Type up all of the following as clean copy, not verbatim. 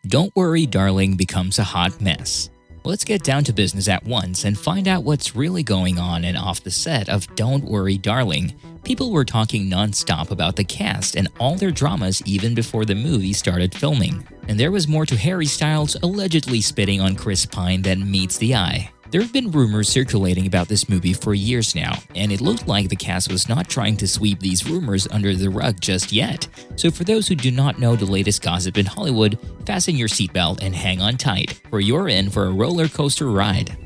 Don't Worry Darling becomes a hot mess. Let's get down to business at once and find out what's really going on and off the set of Don't Worry Darling. People were talking non-stop about the cast and all their dramas even before the movie started filming. And there was more to Harry Styles allegedly spitting on Chris Pine than meets the eye. There have been rumors circulating about this movie for years now, and it looked like the cast was not trying to sweep these rumors under the rug just yet. So for those who do not know the latest gossip in Hollywood, fasten your seatbelt and hang on tight, for you're in for a roller coaster ride.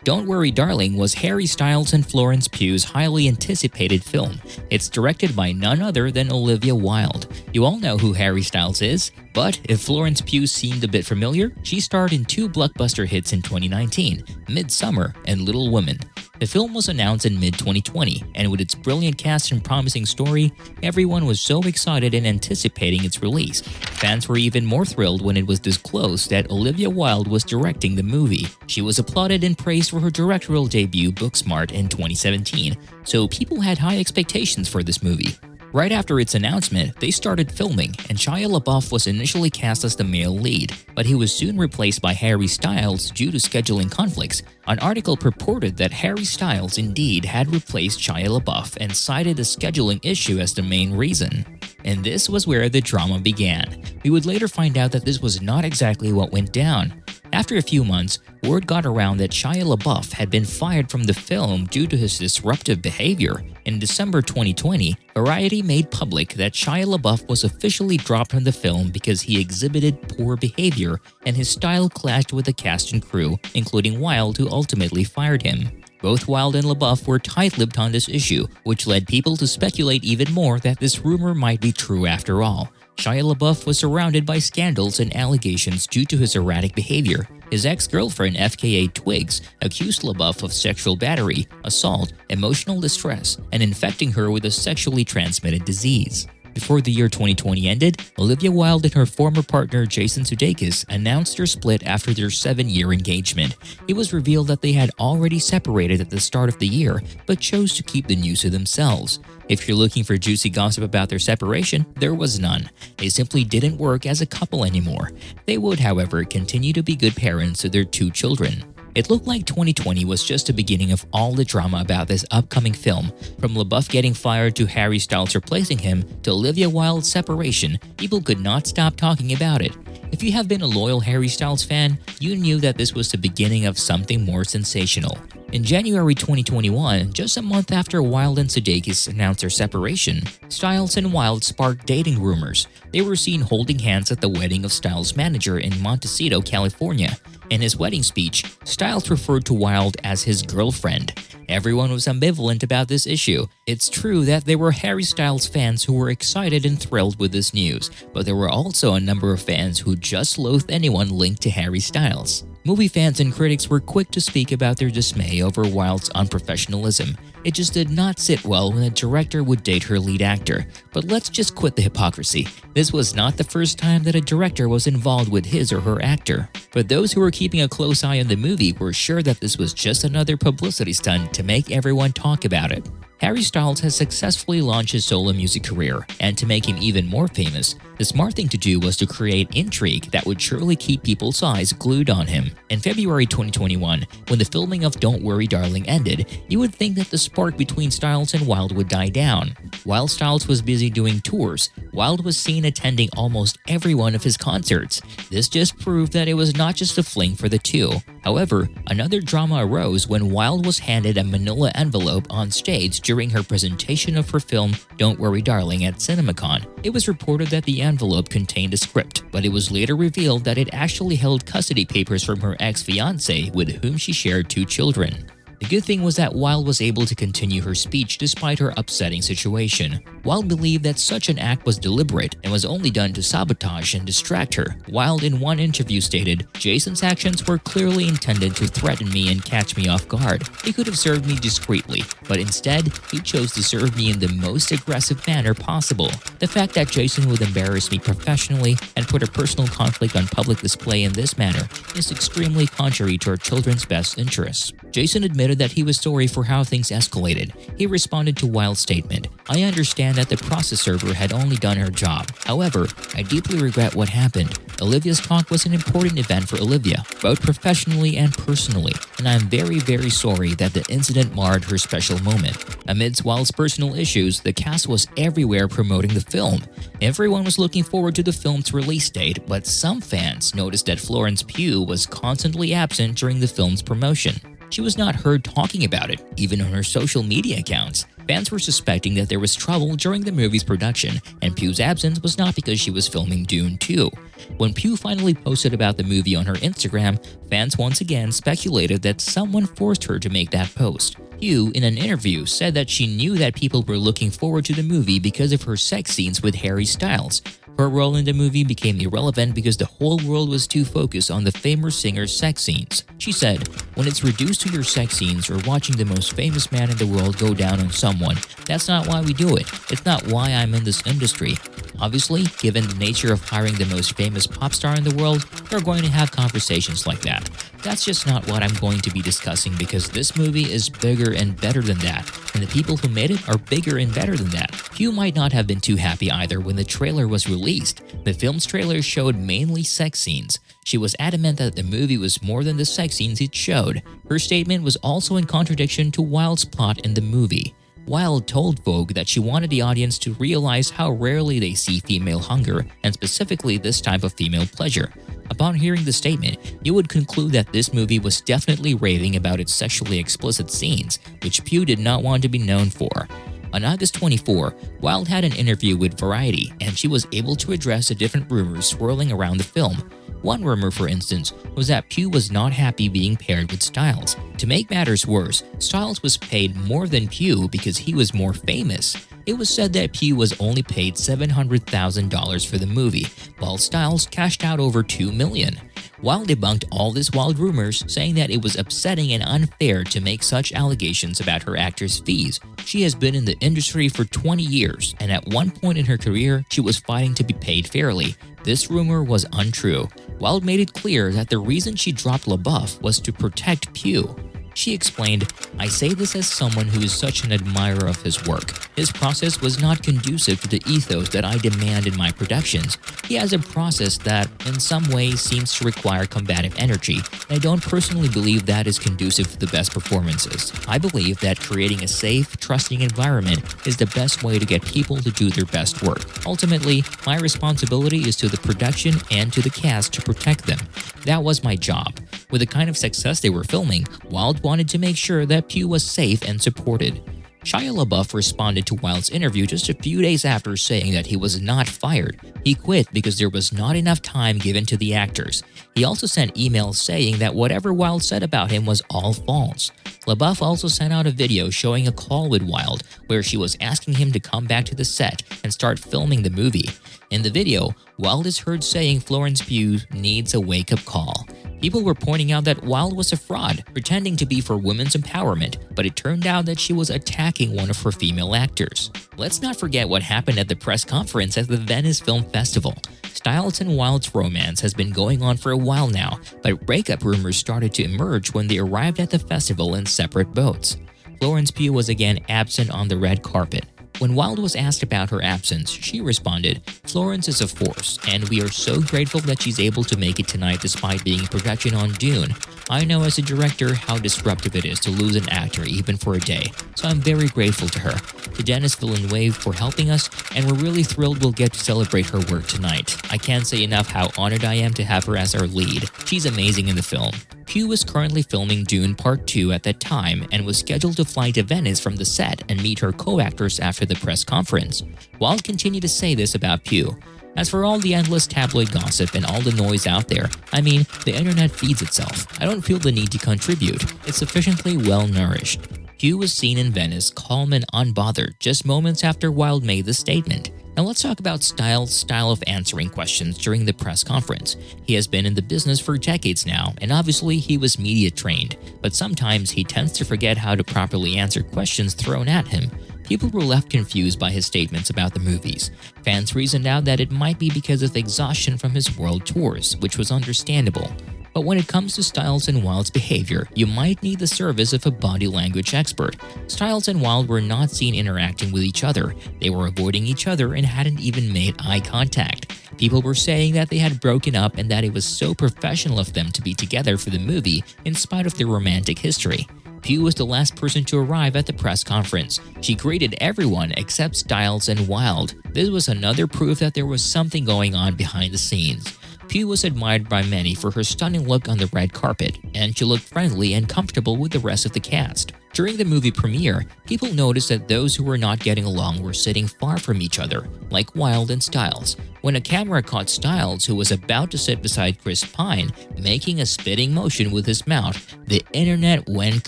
Don't Worry Darling was Harry Styles and Florence Pugh's highly anticipated film. It's directed by none other than Olivia Wilde. You all know who Harry Styles is, but if Florence Pugh seemed a bit familiar, she starred in two blockbuster hits in 2019, Midsummer and Little Women. The film was announced in mid-2020, and with its brilliant cast and promising story, everyone was so excited and anticipating its release. Fans were even more thrilled when it was disclosed that Olivia Wilde was directing the movie. She was applauded and praised for her directorial debut Booksmart in 2017, so people had high expectations for this movie. Right after its announcement, they started filming, and Shia LaBeouf was initially cast as the male lead, but he was soon replaced by Harry Styles due to scheduling conflicts. An article purported that Harry Styles indeed had replaced Shia LaBeouf and cited a scheduling issue as the main reason. And this was where the drama began. We would later find out that this was not exactly what went down. After a few months, word got around that Shia LaBeouf had been fired from the film due to his disruptive behavior. In December 2020, Variety made public that Shia LaBeouf was officially dropped from the film because he exhibited poor behavior and his style clashed with the cast and crew, including Wilde, who ultimately fired him. Both Wilde and LaBeouf were tight-lipped on this issue, which led people to speculate even more that this rumor might be true after all. Shia LaBeouf was surrounded by scandals and allegations due to his erratic behavior. His ex-girlfriend FKA Twigs accused LaBeouf of sexual battery, assault, emotional distress, and infecting her with a sexually transmitted disease. Before the year 2020 ended, Olivia Wilde and her former partner Jason Sudeikis announced their split after their 7-year engagement. It was revealed that they had already separated at the start of the year, but chose to keep the news to themselves. If you're looking for juicy gossip about their separation, there was none. They simply didn't work as a couple anymore. They would, however, continue to be good parents to their 2 children. It looked like 2020 was just the beginning of all the drama about this upcoming film. From LaBeouf getting fired to Harry Styles replacing him to Olivia Wilde's separation, people could not stop talking about it. If you have been a loyal Harry Styles fan, you knew that this was the beginning of something more sensational. In January 2021, just a month after Wilde and Sudeikis announced their separation, Styles and Wilde sparked dating rumors. They were seen holding hands at the wedding of Styles' manager in Montecito, California. In his wedding speech, Styles referred to Wilde as his girlfriend. Everyone was ambivalent about this issue. It's true that there were Harry Styles fans who were excited and thrilled with this news, but there were also a number of fans who just loathed anyone linked to Harry Styles. Movie fans and critics were quick to speak about their dismay over Wilde's unprofessionalism. It just did not sit well when a director would date her lead actor. But let's just quit the hypocrisy. This was not the first time that a director was involved with his or her actor. But those who were keeping a close eye on the movie were sure that this was just another publicity stunt to make everyone talk about it. Harry Styles has successfully launched his solo music career, and to make him even more famous, the smart thing to do was to create intrigue that would surely keep people's eyes glued on him. In February 2021, when the filming of Don't Worry Darling ended, you would think that the spark between Styles and Wilde would die down. While Styles was busy doing tours, Wilde was seen attending almost every one of his concerts. This just proved that it was not just a fling for the two. However, another drama arose when Wilde was handed a manila envelope on stage during her presentation of her film Don't Worry Darling at CinemaCon. It was reported that the envelope contained a script, but it was later revealed that it actually held custody papers from her ex-fiancé with whom she shared 2 children. The good thing was that Wilde was able to continue her speech despite her upsetting situation. Wilde believed that such an act was deliberate and was only done to sabotage and distract her. Wilde in one interview stated, "Jason's actions were clearly intended to threaten me and catch me off guard. He could have served me discreetly, but instead, he chose to serve me in the most aggressive manner possible. The fact that Jason would embarrass me professionally and put a personal conflict on public display in this manner is extremely contrary to our children's best interests." Jason admitted that he was sorry for how things escalated. He responded to Wilde's statement, "I understand that the process server had only done her job. However, I deeply regret what happened. Olivia's talk was an important event for Olivia, both professionally and personally, and I'm very, very sorry that the incident marred her special moment." Amidst Wilde's personal issues, the cast was everywhere promoting the film. Everyone was looking forward to the film's release date, but some fans noticed that Florence Pugh was constantly absent during the film's promotion. She was not heard talking about it, even on her social media accounts. Fans were suspecting that there was trouble during the movie's production, and Pugh's absence was not because she was filming Dune 2. When Pugh finally posted about the movie on her Instagram, fans once again speculated that someone forced her to make that post. Pugh, in an interview, said that she knew that people were looking forward to the movie because of her sex scenes with Harry Styles. Her role in the movie became irrelevant because the whole world was too focused on the famous singer's sex scenes. She said, "When it's reduced to your sex scenes or watching the most famous man in the world go down on someone, that's not why we do it. It's not why I'm in this industry." Obviously, given the nature of hiring the most famous pop star in the world, we're going to have conversations like that. That's just not what I'm going to be discussing because this movie is bigger and better than that, and the people who made it are bigger and better than that. Pugh might not have been too happy either when the trailer was released. The film's trailer showed mainly sex scenes. She was adamant that the movie was more than the sex scenes it showed. Her statement was also in contradiction to Wilde's plot in the movie. Wilde told Vogue that she wanted the audience to realize how rarely they see female hunger, and specifically this type of female pleasure. Upon hearing the statement, you would conclude that this movie was definitely raving about its sexually explicit scenes, which Pugh did not want to be known for. On August 24, Wilde had an interview with Variety, and she was able to address the different rumors swirling around the film. One rumor, for instance, was that Pugh was not happy being paired with Styles. To make matters worse, Styles was paid more than Pugh because he was more famous. It was said that Pugh was only paid $700,000 for the movie, while Styles cashed out over $2 million. Wilde debunked all these wild rumors, saying that it was upsetting and unfair to make such allegations about her actor's fees. She has been in the industry for 20 years, and at one point in her career, she was fighting to be paid fairly. This rumor was untrue. Wilde made it clear that the reason she dropped LaBeouf was to protect Pugh. She explained, "I say this as someone who is such an admirer of his work. His process was not conducive to the ethos that I demand in my productions. He has a process that, in some ways, seems to require combative energy, and I don't personally believe that is conducive to the best performances. I believe that creating a safe, trusting environment is the best way to get people to do their best work. Ultimately, my responsibility is to the production and to the cast to protect them. That was my job." With the kind of success they were filming, Wilde wanted to make sure that Pugh was safe and supported. Shia LaBeouf responded to Wilde's interview just a few days after, saying that he was not fired. He quit because there was not enough time given to the actors. He also sent emails saying that whatever Wilde said about him was all false. LaBeouf also sent out a video showing a call with Wilde, where she was asking him to come back to the set and start filming the movie. In the video, Wilde is heard saying Florence Pugh needs a wake-up call. People were pointing out that Wilde was a fraud, pretending to be for women's empowerment, but it turned out that she was attacking one of her female actors. Let's not forget what happened at the press conference at the Venice Film Festival. Styles and Wilde's romance has been going on for a while now, but breakup rumors started to emerge when they arrived at the festival in separate boats. Florence Pugh was again absent on the red carpet. When Wilde was asked about her absence, she responded, "Florence is a force, and we are so grateful that she's able to make it tonight despite being in production on Dune. I know as a director how disruptive it is to lose an actor even for a day, so I'm very grateful to her, to Denis Villeneuve for helping us, and we're really thrilled we'll get to celebrate her work tonight. I can't say enough how honored I am to have her as our lead. She's amazing in the film." Pugh was currently filming Dune Part 2 at that time and was scheduled to fly to Venice from the set and meet her co-actors after the press conference. Wilde continued to say this about Pugh. "As for all the endless tabloid gossip and all the noise out there, I mean, the internet feeds itself. I don't feel the need to contribute. It's sufficiently well-nourished." Pugh was seen in Venice calm and unbothered just moments after Wilde made the statement. Now let's talk about Styles' style of answering questions during the press conference. He has been in the business for decades now, and obviously he was media trained, but sometimes he tends to forget how to properly answer questions thrown at him. People were left confused by his statements about the movies. Fans reasoned out that it might be because of exhaustion from his world tours, which was understandable. But when it comes to Styles and Wilde's behavior, you might need the service of a body language expert. Styles and Wilde were not seen interacting with each other. They were avoiding each other and hadn't even made eye contact. People were saying that they had broken up and that it was so professional of them to be together for the movie in spite of their romantic history. Pugh was the last person to arrive at the press conference. She greeted everyone except Styles and Wilde. This was another proof that there was something going on behind the scenes. Pugh was admired by many for her stunning look on the red carpet, and she looked friendly and comfortable with the rest of the cast. During the movie premiere, people noticed that those who were not getting along were sitting far from each other, like Wilde and Styles. When a camera caught Styles, who was about to sit beside Chris Pine, making a spitting motion with his mouth, the internet went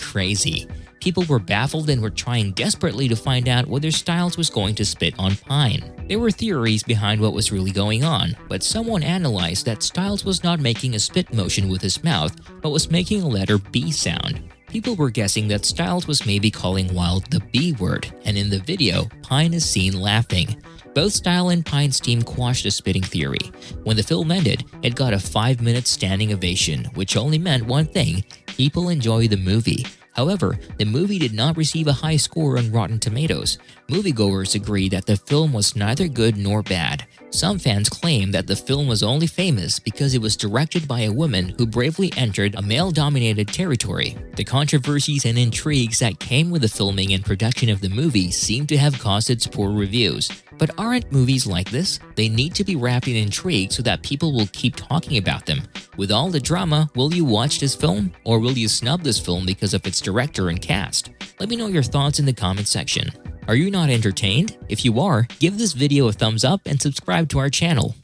crazy. People were baffled and were trying desperately to find out whether Styles was going to spit on Pine. There were theories behind what was really going on, but someone analyzed that Styles was not making a spit motion with his mouth, but was making a letter B sound. People were guessing that Styles was maybe calling Wilde the B word, and in the video, Pine is seen laughing. Both Style and Pine's team quashed the spitting theory. When the film ended, it got a 5-minute standing ovation, which only meant one thing: people enjoy the movie. However, the movie did not receive a high score on Rotten Tomatoes. Moviegoers agreed that the film was neither good nor bad. Some fans claim that the film was only famous because it was directed by a woman who bravely entered a male-dominated territory. The controversies and intrigues that came with the filming and production of the movie seem to have caused its poor reviews. But aren't movies like this? They need to be wrapped in intrigue so that people will keep talking about them. With all the drama, will you watch this film? Or will you snub this film because of its director and cast? Let me know your thoughts in the comment section. Are you not entertained? If you are, give this video a thumbs up and subscribe to our channel.